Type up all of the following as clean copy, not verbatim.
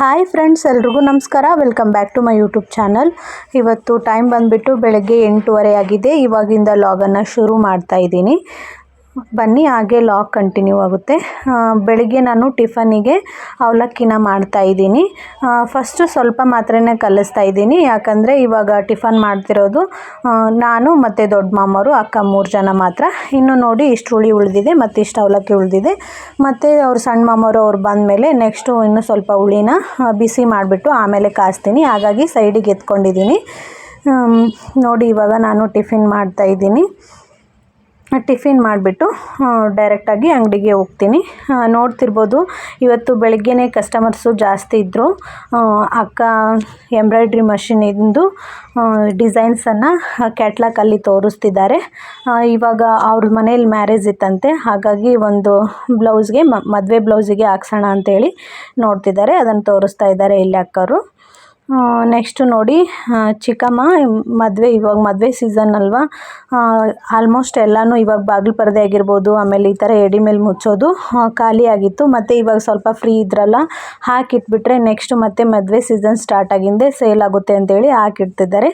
Hi friends, ಎಲ್ರಿಗೂ ನಮಸ್ಕಾರ. Welcome back to my YouTube channel. ಇವತ್ತು ಟೈಮ್ ಬಂದುಬಿಟ್ಟು ಬೆಳಗ್ಗೆ 8:30 ಆಗಿದೆ. ಇವಾಗಿಂದ ಲಾಗನ್ನು ಶುರು ಮಾಡ್ತಾ ಇದ್ದೀನಿ. ಬನ್ನಿ ಹಾಗೆ ಲಾಗ್ ಕಂಟಿನ್ಯೂ ಆಗುತ್ತೆ. ಬೆಳಿಗ್ಗೆ ನಾನು ಟಿಫನಿಗೆ ಅವಲಕ್ಕಿನ ಮಾಡ್ತಾ ಇದ್ದೀನಿ. ಫಸ್ಟು ಸ್ವಲ್ಪ ಮಾತ್ರನೇ ಕಲಿಸ್ತಾ ಇದ್ದೀನಿ, ಯಾಕಂದರೆ ಇವಾಗ ಟಿಫನ್ ಮಾಡ್ತಿರೋದು ನಾನು ಮತ್ತು ದೊಡ್ಡ ಮಾಮರು ಅಕ್ಕ 3 ಜನ ಮಾತ್ರ. ಇನ್ನು ನೋಡಿ ಇಷ್ಟು ಹುಳಿ ಉಳಿದಿದೆ ಮತ್ತು ಇಷ್ಟು ಅವಲಕ್ಕಿ ಉಳಿದಿದೆ. ಮತ್ತು ಅವ್ರು ಸಣ್ಣ ಮಾಮರು ಅವ್ರು ಬಂದಮೇಲೆ ನೆಕ್ಸ್ಟು ಇನ್ನೂ ಸ್ವಲ್ಪ ಹುಳಿನ ಬಿಸಿ ಮಾಡಿಬಿಟ್ಟು ಆಮೇಲೆ ಕಾಸ್ತೀನಿ. ಹಾಗಾಗಿ ಸೈಡಿಗೆ ಎತ್ಕೊಂಡಿದ್ದೀನಿ. ನೋಡಿ ಇವಾಗ ನಾನು ಟಿಫಿನ್ ಮಾಡ್ತಾಯಿದ್ದೀನಿ. ಟಿಫಿನ್ ಮಾಡಿಬಿಟ್ಟು ಡೈರೆಕ್ಟಾಗಿ ಅಂಗಡಿಗೆ ಹೋಗ್ತೀನಿ. ನೋಡ್ತಿರ್ಬೋದು, ಇವತ್ತು ಬೆಳಗ್ಗೆನೇ ಕಸ್ಟಮರ್ಸು ಜಾಸ್ತಿ ಇದ್ದರು. ಅಕ್ಕ ಎಂಬ್ರಾಯ್ಡ್ರಿ ಮಷಿನಿಂದು ಡಿಸೈನ್ಸನ್ನು ಕ್ಯಾಟ್ಲಾಗಲ್ಲಿ ತೋರಿಸ್ತಿದ್ದಾರೆ. ಇವಾಗ ಅವ್ರ ಮನೇಲಿ ಮ್ಯಾರೇಜ್ ಇತ್ತಂತೆ, ಹಾಗಾಗಿ ಒಂದು ಬ್ಲೌಸ್ಗೆ ಮದುವೆ ಬ್ಲೌಸಿಗೆ ಹಾಕ್ಸೋಣ ಅಂತೇಳಿ ನೋಡ್ತಿದ್ದಾರೆ. ಅದನ್ನು ತೋರಿಸ್ತಾ ಇದ್ದಾರೆ ಇಲ್ಲಿ ಅಕ್ಕರು. ನೆಕ್ಸ್ಟು ನೋಡಿ, ಚಿಕ್ಕಮ್ಮ ಇವಾಗ ಮದುವೆ ಸೀಸನ್ ಅಲ್ವಾ, ಆಲ್ಮೋಸ್ಟ್ ಎಲ್ಲನೂ ಇವಾಗ ಬಾಗಿಲು ಪರದೆ ಆಗಿರ್ಬೋದು, ಆಮೇಲೆ ಈ ಥರ ಎಡಿ ಮೇಲೆ ಮುಚ್ಚೋದು ಖಾಲಿ ಆಗಿತ್ತು. ಮತ್ತು ಇವಾಗ ಸ್ವಲ್ಪ ಫ್ರೀ ಇದ್ರಲ್ಲ, ಹಾಕಿಟ್ಬಿಟ್ರೆ ನೆಕ್ಸ್ಟ್ ಮತ್ತೆ ಮದುವೆ ಸೀಸನ್ ಸ್ಟಾರ್ಟ್ ಆಗಿಂದೆ ಸೇಲ್ ಆಗುತ್ತೆ ಅಂತೇಳಿ ಹಾಕಿಡ್ತಿದ್ದಾರೆ.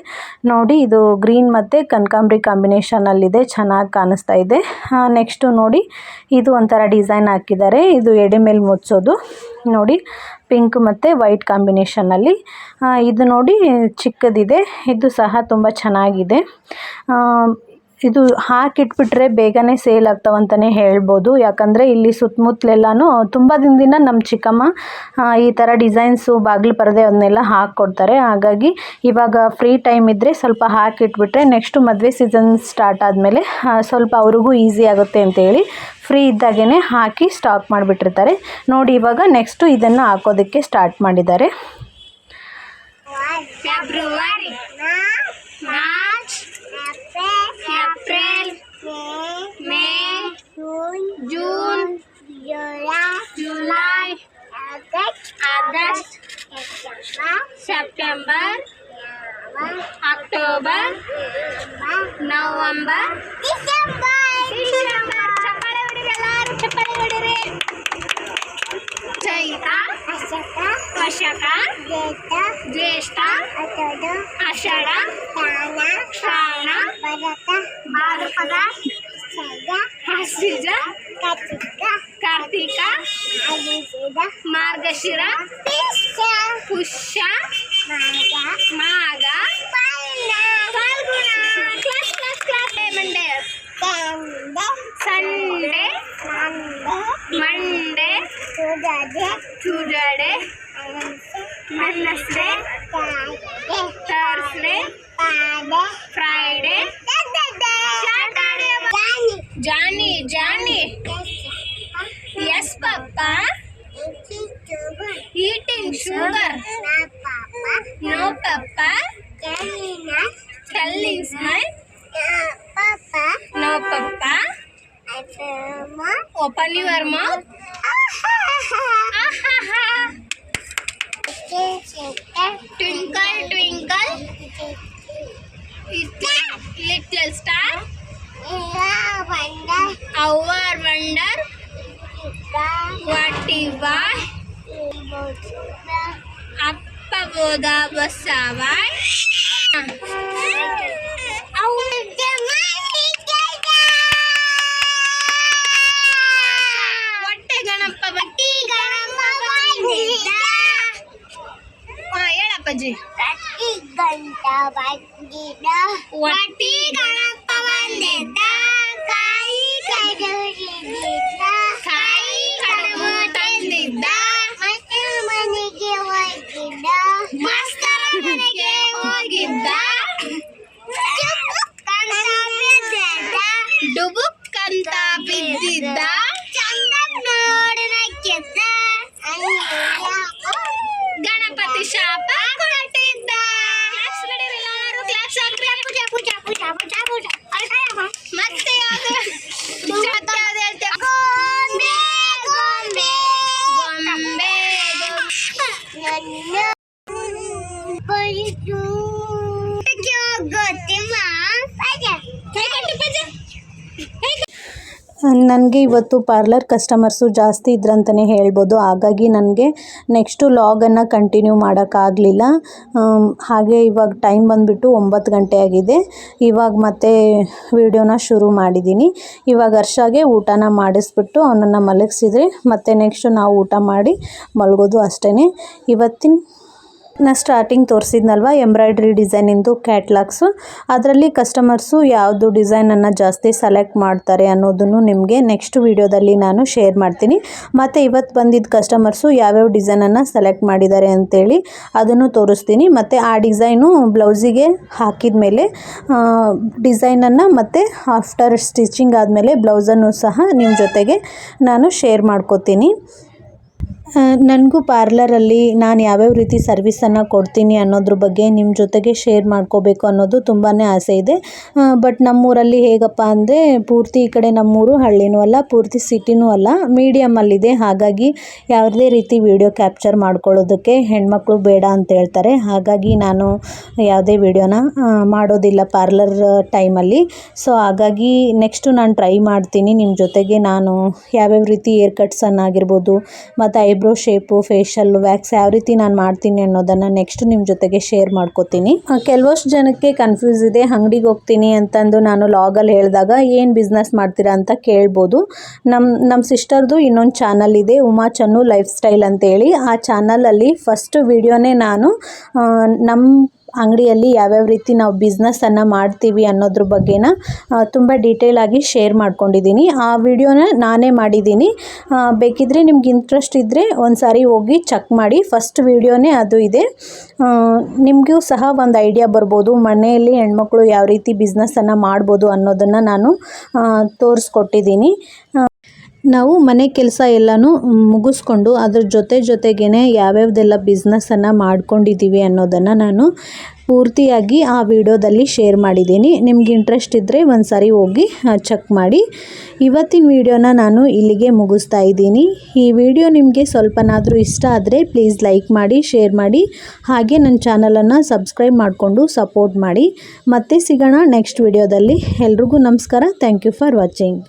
ನೋಡಿ, ಇದು ಗ್ರೀನ್ ಮತ್ತು ಕನಕಾಂಬರಿ ಕಾಂಬಿನೇಷನಲ್ಲಿದೆ, ಚೆನ್ನಾಗಿ ಕಾಣಿಸ್ತಾ ಇದೆ. ನೆಕ್ಸ್ಟು ನೋಡಿ, ಇದು ಒಂಥರ ಡಿಸೈನ್ ಹಾಕಿದ್ದಾರೆ. ಇದು ಎಡೆ ಮೇಲೆ ಮುಚ್ಚೋದು ನೋಡಿ, ಪಿಂಕ್ ಮತ್ತು ವೈಟ್ ಕಾಂಬಿನೇಷನಲ್ಲಿ. ಇದು ನೋಡಿ ಚಿಕ್ಕದಿದೆ, ಇದು ಸಹ ತುಂಬ ಚೆನ್ನಾಗಿದೆ. ಇದು ಹಾಕಿಟ್ಬಿಟ್ರೆ ಬೇಗನೆ ಸೇಲ್ ಆಗ್ತಾವಂತಲೇ ಹೇಳ್ಬೋದು. ಯಾಕಂದರೆ ಇಲ್ಲಿ ಸುತ್ತಮುತ್ತಲೆಲ್ಲನೂ ತುಂಬ ದಿನದಿಂದ ನಮ್ಮ ಚಿಕ್ಕಮ್ಮ ಈ ಥರ ಡಿಸೈನ್ಸು ಬಾಗಿಲು ಪರದೆ ಅದನ್ನೆಲ್ಲ ಹಾಕ್ಕೊಡ್ತಾರೆ. ಹಾಗಾಗಿ ಇವಾಗ ಫ್ರೀ ಟೈಮ್ ಇದ್ದರೆ ಸ್ವಲ್ಪ ಹಾಕಿಟ್ಬಿಟ್ರೆ ನೆಕ್ಸ್ಟು ಮದುವೆ ಸೀಸನ್ ಸ್ಟಾರ್ಟ್ ಆದಮೇಲೆ ಸ್ವಲ್ಪ ಅವ್ರಿಗೂ ಈಸಿ ಆಗುತ್ತೆ ಅಂತೇಳಿ ಫ್ರೀ ಇದ್ದಾಗೇ ಹಾಕಿ ಸ್ಟಾಕ್ ಮಾಡಿಬಿಟ್ಟಿರ್ತಾರೆ. ನೋಡಿ, ಇವಾಗ ನೆಕ್ಸ್ಟು ಇದನ್ನು ಹಾಕೋದಕ್ಕೆ ಸ್ಟಾರ್ಟ್ ಮಾಡಿದ್ದಾರೆ. February, March, April, May, June, July, August, September, October, November, December. ಚಪ್ಪಾಳೆ ಹೊಡಿರಿ, ಎಲ್ಲರೂ ಚಪ್ಪಾಳೆ ಹೊಡಿರಿ. ಚೈತ್ರ, ವಶಕ, ಜ್ಯೇಷ್ಠ, ಆಷಾಢ, ಶ್ರಾವಣ, ಭಾದ್ರಪದ, ಆಶ್ವೀಜ, ಕಾರ್ತಿಕ, ಮಾರ್ಗಶಿರ, ಪುಷ್ಯ, ಮಾಘ, ಫಾಲ್ಗುಣ. Monday, Sunday, Monday, Tuesday, Wednesday, Thursday, Friday, Saturday. Johnny, Johnny, yes papa, eating sugar, no papa, telling smile, no papa, open your mouth, twinkle twinkle little star, our wonder, what is why, appa boda basavai. ಹೊಟ್ಟೆ ಗಣಪ ಬಟ್ಟಿ ಗಣಪ ಬಂದಿದ್ದ. ಹೇಳಪ್ಪಜ್ಜಿ. ಹೊಟ್ಟಿ ಗಣಪ ಬಂದಿದ್ದ, ಕಾಯಿ ಕಡುಬು ತಂದಿದ್ದ, ಮನೆಗೆ ಹೋಗಿದ್ದ, ಮಾಸ್ತರ ಮನೆಗೆ ಹೋಗಿದ್ದ, ಡುಬುಕ್ ಅಂತ ಬಿದ್ದಿದ್ದ, ಚಂದ ನೋಡಿ ನಕ್ಕಿದ್ದ, ಗಣಪತಿ ಶಾಪ ಕೊಟ್ಟಿದ್ದ. ಮತ್ತೆ ಯಾವ್ದು ಗೊಂಬೆ ಗೊಂಬೆ ಗೊಂಬೆ ನನಗೆ ಇವತ್ತು ಪಾರ್ಲರ್ ಕಸ್ಟಮರ್ಸು ಜಾಸ್ತಿ ಇದ್ರಂತಲೇ ಹೇಳ್ಬೋದು. ಹಾಗಾಗಿ ನನಗೆ ನೆಕ್ಸ್ಟು ಲಾಗನ್ನು ಕಂಟಿನ್ಯೂ ಮಾಡೋಕ್ಕಾಗಲಿಲ್ಲ. ಹಾಗೆ ಇವಾಗ ಟೈಮ್ ಬಂದುಬಿಟ್ಟು 9 ಗಂಟೆ ಆಗಿದೆ. ಇವಾಗ ಮತ್ತೆ ವಿಡಿಯೋನ ಶುರು ಮಾಡಿದ್ದೀನಿ. ಇವಾಗ ಹರ್ಷಾಗೆ ಊಟನ ಮಾಡಿಸ್ಬಿಟ್ಟು ಅವನನ್ನು ಮಲಗಿಸಿದ್ರೆ ಮತ್ತೆ ನೆಕ್ಸ್ಟು ನಾವು ಊಟ ಮಾಡಿ ಮಲಗೋದು ಅಷ್ಟೇ. ಇವತ್ತಿನ ಸ್ಟಾರ್ಟಿಂಗ್ ತೋರಿಸಿದ್ನಲ್ವ ಎಂಬ್ರಾಯ್ಡ್ರಿ ಡಿಸೈನಿಂದು ಕ್ಯಾಟ್ಲಾಗ್ಸು, ಅದರಲ್ಲಿ ಕಸ್ಟಮರ್ಸು ಯಾವುದು ಡಿಸೈನನ್ನು ಜಾಸ್ತಿ ಸೆಲೆಕ್ಟ್ ಮಾಡ್ತಾರೆ ಅನ್ನೋದನ್ನು ನಿಮಗೆ ನೆಕ್ಸ್ಟ್ ವಿಡಿಯೋದಲ್ಲಿ ನಾನು ಶೇರ್ ಮಾಡ್ತೀನಿ. ಮತ್ತು ಇವತ್ತು ಬಂದಿದ್ದ ಕಸ್ಟಮರ್ಸು ಯಾವ್ಯಾವ ಡಿಸೈನನ್ನು ಸೆಲೆಕ್ಟ್ ಮಾಡಿದ್ದಾರೆ ಅಂತೇಳಿ ಅದನ್ನು ತೋರಿಸ್ತೀನಿ. ಮತ್ತು ಆ ಡಿಸೈನು ಬ್ಲೌಸಿಗೆ ಹಾಕಿದ ಮೇಲೆ ಡಿಸೈನನ್ನು ಮತ್ತು ಆಫ್ಟರ್ ಸ್ಟಿಚಿಂಗ್ ಆದಮೇಲೆ ಬ್ಲೌಸನ್ನು ಸಹ ನಿಮ್ಮ ಜೊತೆಗೆ ನಾನು ಶೇರ್ ಮಾಡ್ಕೋತೀನಿ. ನನಗೂ ಪಾರ್ಲರಲ್ಲಿ ನಾನು ಯಾವ್ಯಾವ ರೀತಿ ಸರ್ವಿಸನ್ನು ಕೊಡ್ತೀನಿ ಅನ್ನೋದ್ರ ಬಗ್ಗೆ ನಿಮ್ಮ ಜೊತೆಗೆ ಶೇರ್ ಮಾಡ್ಕೋಬೇಕು ಅನ್ನೋದು ತುಂಬಾ ಆಸೆ ಇದೆ. ಬಟ್ ನಮ್ಮೂರಲ್ಲಿ ಹೇಗಪ್ಪ ಅಂದರೆ ಪೂರ್ತಿ ಈ ಕಡೆ ನಮ್ಮೂರು ಹಳ್ಳಿನೂ ಅಲ್ಲ, ಪೂರ್ತಿ ಸಿಟಿನೂ ಅಲ್ಲ, ಮೀಡಿಯಮಲ್ಲಿದೆ. ಹಾಗಾಗಿ ಯಾವುದೇ ರೀತಿ ವಿಡಿಯೋ ಕ್ಯಾಪ್ಚರ್ ಮಾಡ್ಕೊಳ್ಳೋದಕ್ಕೆ ಹೆಣ್ಮಕ್ಳು ಬೇಡ ಅಂತ ಹೇಳ್ತಾರೆ. ಹಾಗಾಗಿ ನಾನು ಯಾವುದೇ ವಿಡಿಯೋನ ಮಾಡೋದಿಲ್ಲ ಪಾರ್ಲರ್ ಟೈಮಲ್ಲಿ. ಸೊ ಹಾಗಾಗಿ ನೆಕ್ಸ್ಟು ನಾನು ಟ್ರೈ ಮಾಡ್ತೀನಿ ನಿಮ್ಮ ಜೊತೆಗೆ ನಾನು ಯಾವ್ಯಾವ ರೀತಿ ಏರ್ ಕಟ್ಸನ್ನಾಗಿರ್ಬೋದು ಮತ್ತು ಐಬ್ರೋ ಶೇಪು, ಫೇಶಿಯಲ್, ವ್ಯಾಕ್ಸ್ ಯಾವ ರೀತಿ ನಾನು ಮಾಡ್ತೀನಿ ಅನ್ನೋದನ್ನು ನೆಕ್ಸ್ಟ್ ನಿಮ್ಮ ಜೊತೆಗೆ ಶೇರ್ ಮಾಡ್ಕೋತೀನಿ. ಕೆಲವಷ್ಟು ಜನಕ್ಕೆ ಕನ್ಫ್ಯೂಸ್ ಇದೆ, ಅಂಗಡಿಗೆ ಹೋಗ್ತೀನಿ ಅಂತಂದು ನಾನು ಲಾಗಲ್ಲಿ ಹೇಳಿದಾಗ ಏನು ಬಿಸ್ನೆಸ್ ಮಾಡ್ತೀರಾ ಅಂತ ಕೇಳ್ಬೋದು. ನಮ್ಮ ಸಿಸ್ಟರ್ದು ಇನ್ನೊಂದು ಚಾನಲ್ ಇದೆ, ಉಮಾ ಚನ್ನು ಲೈಫ್ ಸ್ಟೈಲ್ ಅಂತೇಳಿ. ಆ ಚಾನಲಲ್ಲಿ ಫಸ್ಟ್ ವಿಡಿಯೋನೇ ನಾನು ನಮ್ಮ ಅಂಗಡಿಯಲ್ಲಿ ಯಾವ್ಯಾವ ರೀತಿ ನಾವು ಬಿಸ್ನೆಸ್ಸನ್ನು ಮಾಡ್ತೀವಿ ಅನ್ನೋದ್ರ ಬಗ್ಗೆನ ತುಂಬ ಡೀಟೇಲಾಗಿ ಶೇರ್ ಮಾಡ್ಕೊಂಡಿದ್ದೀನಿ. ಆ ವಿಡಿಯೋನ ನಾನೇ ಮಾಡಿದ್ದೀನಿ. ಬೇಕಿದ್ದರೆ ನಿಮ್ಗೆ ಇಂಟ್ರೆಸ್ಟ್ ಇದ್ದರೆ ಒಂದು ಸಾರಿ ಹೋಗಿ ಚೆಕ್ ಮಾಡಿ. ಫಸ್ಟ್ ವಿಡಿಯೋನೇ ಅದು ಇದೆ. ನಿಮಗೂ ಸಹ ಒಂದು ಐಡಿಯಾ ಬರ್ಬೋದು ಮನೆಯಲ್ಲಿ ಹೆಣ್ಮಕ್ಳು ಯಾವ ರೀತಿ ಬಿಸ್ನೆಸ್ಸನ್ನು ಮಾಡ್ಬೋದು ಅನ್ನೋದನ್ನು ನಾನು ತೋರಿಸ್ಕೊಟ್ಟಿದ್ದೀನಿ. ನಾವು ಮನೆ ಕೆಲಸ ಎಲ್ಲನೂ ಮುಗಿಸ್ಕೊಂಡು ಅದ್ರ ಜೊತೆಗೇ ಯಾವ್ಯಾವ್ದೆಲ್ಲ ಬಿಸ್ನೆಸ್ಸನ್ನು ಮಾಡ್ಕೊಂಡಿದ್ದೀವಿ ಅನ್ನೋದನ್ನು ನಾನು ಪೂರ್ತಿಯಾಗಿ ಆ ವಿಡಿಯೋದಲ್ಲಿ ಶೇರ್ ಮಾಡಿದ್ದೀನಿ. ನಿಮ್ಗೆ ಇಂಟ್ರೆಸ್ಟ್ ಇದ್ದರೆ ಒಂದು ಸಾರಿ ಹೋಗಿ ಚೆಕ್ ಮಾಡಿ. ಇವತ್ತಿನ ವಿಡಿಯೋನ ನಾನು ಇಲ್ಲಿಗೆ ಮುಗಿಸ್ತಾ ಇದ್ದೀನಿ. ಈ ವಿಡಿಯೋ ನಿಮಗೆ ಸ್ವಲ್ಪನಾದರೂ ಇಷ್ಟ ಆದರೆ ಪ್ಲೀಸ್ ಲೈಕ್ ಮಾಡಿ, ಶೇರ್ ಮಾಡಿ, ಹಾಗೆ ನನ್ನ ಚಾನಲನ್ನು ಸಬ್ಸ್ಕ್ರೈಬ್ ಮಾಡಿಕೊಂಡು ಸಪೋರ್ಟ್ ಮಾಡಿ. ಮತ್ತೆ ಸಿಗೋಣ ನೆಕ್ಸ್ಟ್ ವಿಡಿಯೋದಲ್ಲಿ. ಎಲ್ರಿಗೂ ನಮಸ್ಕಾರ. Thank you for watching.